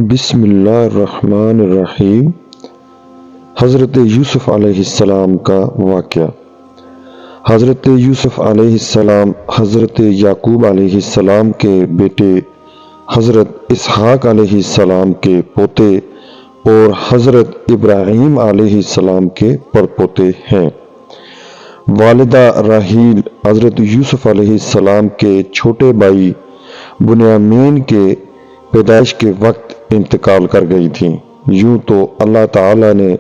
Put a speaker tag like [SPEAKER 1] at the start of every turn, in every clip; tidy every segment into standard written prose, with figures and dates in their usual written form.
[SPEAKER 1] بسم اللہ الرحمن الرحیم۔ حضرت یوسف علیہ السلام کا واقعہ۔ حضرت یوسف علیہ السلام حضرت یعقوب علیہ السلام کے بیٹے، حضرت اسحاق علیہ السلام کے پوتے اور حضرت ابراہیم علیہ السلام کے پڑپوتے ہیں۔ والدہ راحیل حضرت یوسف علیہ السلام کے چھوٹے بھائی بنیامین کے پیدائش کے وقت انتقال کر گئی تھیں۔ یوں تو اللہ تعالیٰ نے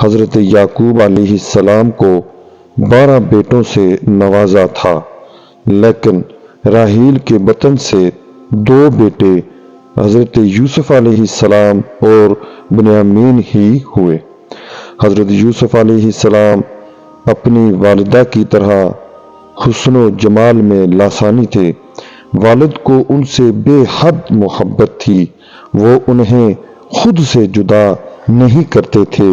[SPEAKER 1] حضرت یعقوب علیہ السلام کو 12 بیٹوں سے نوازا تھا، لیکن راحیل کے بطن سے 2 بیٹے حضرت یوسف علیہ السلام اور بنیامین ہی ہوئے۔ حضرت یوسف علیہ السلام اپنی والدہ کی طرح حسن و جمال میں لاسانی تھے۔ والد کو ان سے بے حد محبت تھی، وہ انہیں خود سے جدا نہیں کرتے تھے۔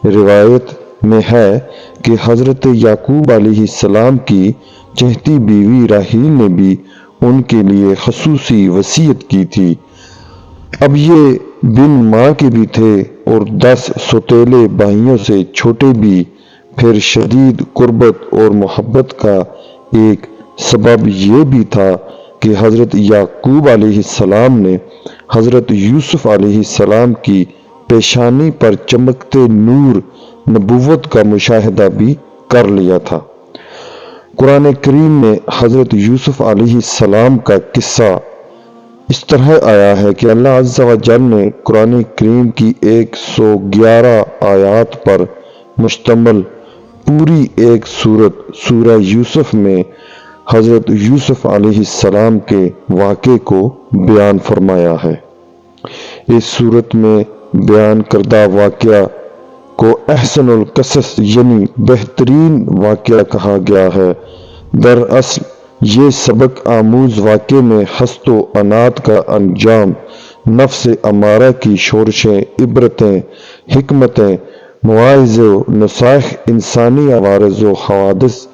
[SPEAKER 1] روایت میں ہے کہ حضرت یعقوب علیہ السلام کی چہتی بیوی راحیل نے بھی ان کے لیے خصوصی وصیت کی تھی۔ اب یہ بن ماں کے بھی تھے اور 10 سوتیلے بھائیوں سے چھوٹے بھی۔ پھر شدید قربت اور محبت کا ایک سبب یہ بھی تھا کہ حضرت یعقوب علیہ السلام نے حضرت یوسف علیہ السلام کی پیشانی پر چمکتے نور نبوت کا مشاہدہ بھی کر لیا تھا۔ قرآن کریم میں حضرت یوسف علیہ السلام کا قصہ اس طرح آیا ہے کہ اللہ عز و جل نے قرآن کریم کی 111 آیات پر مشتمل پوری ایک سورہ یوسف میں حضرت یوسف علیہ السلام کے واقعے کو بیان فرمایا ہے۔ اس سورت میں بیان کردہ واقعہ کو احسن القصص یعنی بہترین واقعہ کہا گیا ہے۔ دراصل یہ سبق آموز واقعے میں حسد و عناد کا انجام، نفس امارہ کی شورشیں، عبرتیں، حکمتیں، مواعظ و نصائح، انسانی عوارض و حوادث،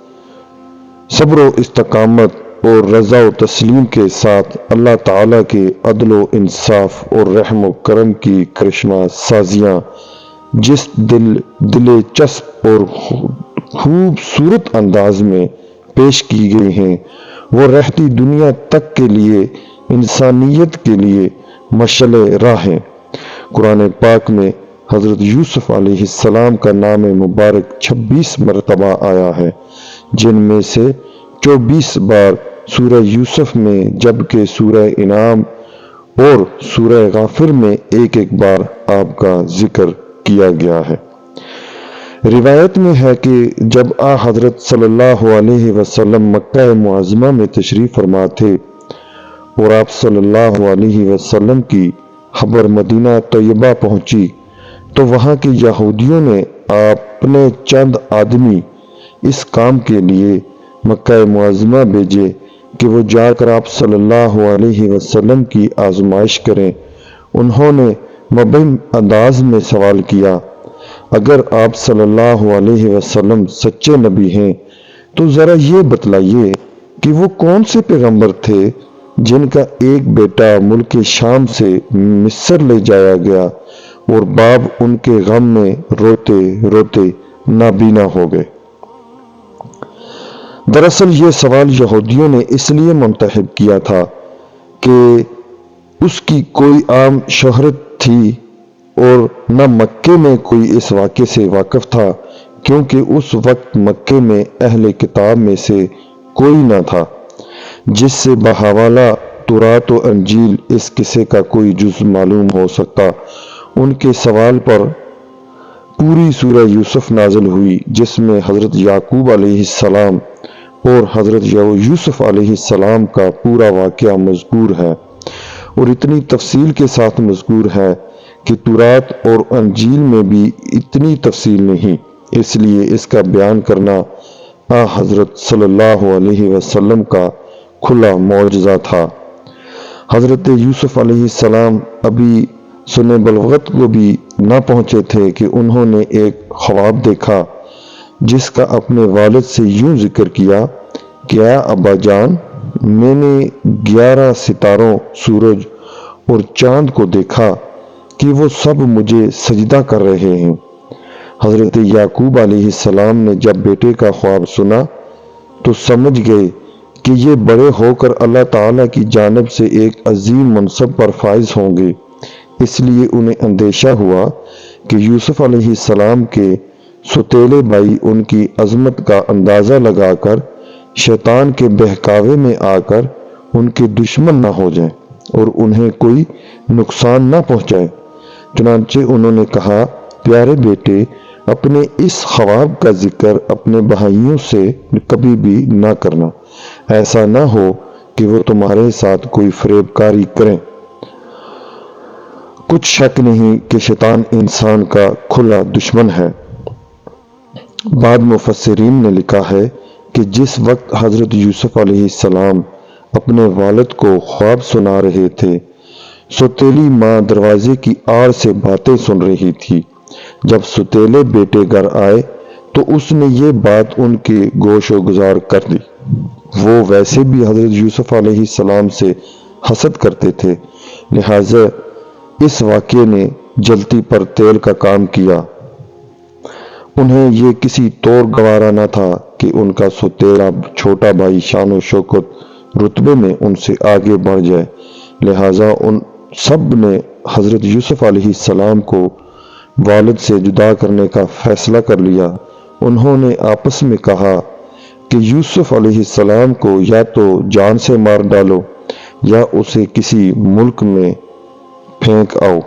[SPEAKER 1] صبر و استقامت اور رضا و تسلیم کے ساتھ اللہ تعالیٰ کے عدل و انصاف اور رحم و کرم کی کرشمہ سازیاں جس دل چسپ اور خوبصورت انداز میں پیش کی گئی ہیں، وہ رہتی دنیا تک کے لیے انسانیت کے لیے مشعل راہ ہیں۔ قرآن پاک میں حضرت یوسف علیہ السلام کا نام مبارک 26 مرتبہ آیا ہے، جن میں سے 24 بار سورہ یوسف میں، جبکہ سورہ انعام اور سورہ غافر میں ایک بار آپ کا ذکر کیا گیا ہے۔ روایت میں ہے کہ جب حضرت صلی اللہ علیہ وسلم مکہ معظمہ میں تشریف فرما تھے اور آپ صلی اللہ علیہ وسلم کی خبر مدینہ طیبہ پہنچی تو وہاں کے یہودیوں نے اپنے چند آدمی اس کام کے لیے مکہ معظمہ بھیجے کہ وہ جا کر آپ صلی اللہ علیہ وسلم کی آزمائش کریں۔ انہوں نے مبہم انداز میں سوال کیا، اگر آپ صلی اللہ علیہ وسلم سچے نبی ہیں تو ذرا یہ بتلائیے کہ وہ کون سے پیغمبر تھے جن کا ایک بیٹا ملک شام سے مصر لے جایا گیا اور باپ ان کے غم میں روتے روتے نابینا ہو گئے۔ دراصل یہ سوال یہودیوں نے اس لیے منتخب کیا تھا کہ اس کی کوئی عام شہرت تھی اور نہ مکے میں کوئی اس واقعے سے واقف تھا، کیونکہ اس وقت مکے میں اہل کتاب میں سے کوئی نہ تھا جس سے بحوالہ تورات و انجیل اس قصے کا کوئی جز معلوم ہو سکتا۔ ان کے سوال پر پوری سورہ یوسف نازل ہوئی، جس میں حضرت یعقوب علیہ السلام اور حضرت یوسف علیہ السلام کا پورا واقعہ مذکور ہے، اور اتنی تفصیل کے ساتھ مذکور ہے کہ تورات اور انجیل میں بھی اتنی تفصیل نہیں، اس لیے اس کا بیان کرنا حضرت صلی اللہ علیہ وسلم کا کھلا معجزہ تھا۔ حضرت یوسف علیہ السلام ابھی سن بلغت کو بھی نہ پہنچے تھے کہ انہوں نے ایک خواب دیکھا جس کا اپنے والد سے یوں ذکر کیا کہ اے ابا جان، میں نے 11 ستاروں، سورج اور چاند کو دیکھا کہ وہ سب مجھے سجدہ کر رہے ہیں۔ حضرت یعقوب علیہ السلام نے جب بیٹے کا خواب سنا تو سمجھ گئے کہ یہ بڑے ہو کر اللہ تعالیٰ کی جانب سے ایک عظیم منصب پر فائز ہوں گے، اس لیے انہیں اندیشہ ہوا کہ یوسف علیہ السلام کے سوتیلے بھائی ان کی عظمت کا اندازہ لگا کر شیطان کے بہکاوے میں آ کر ان کے دشمن نہ ہو جائیں اور انہیں کوئی نقصان نہ پہنچائے۔ چنانچہ انہوں نے کہا، پیارے بیٹے، اپنے اس خواب کا ذکر اپنے بھائیوں سے کبھی بھی نہ کرنا، ایسا نہ ہو کہ وہ تمہارے ساتھ کوئی فریب کاری کریں۔ کچھ شک نہیں کہ شیطان انسان کا کھلا دشمن ہے۔ بعض مفسرین نے لکھا ہے کہ جس وقت حضرت یوسف علیہ السلام اپنے والد کو خواب سنا رہے تھے، سوتیلی ماں دروازے کی آڑ سے باتیں سن رہی تھی۔ جب سوتیلے بیٹے گھر آئے تو اس نے یہ بات ان کے گوش و گزار کر دی۔ وہ ویسے بھی حضرت یوسف علیہ السلام سے حسد کرتے تھے، لہٰذا اس واقعے نے جلتی پر تیل کا کام کیا۔ انہیں یہ کسی طور گوارا نہ تھا کہ ان کا سوتیلا چھوٹا بھائی شان و شوکت رتبے میں ان سے آگے بڑھ جائے، لہٰذا ان سب نے حضرت یوسف علیہ السلام کو والد سے جدا کرنے کا فیصلہ کر لیا۔ انہوں نے آپس میں کہا کہ یوسف علیہ السلام کو یا تو جان سے مار ڈالو یا اسے کسی ملک میں پھینک آؤ۔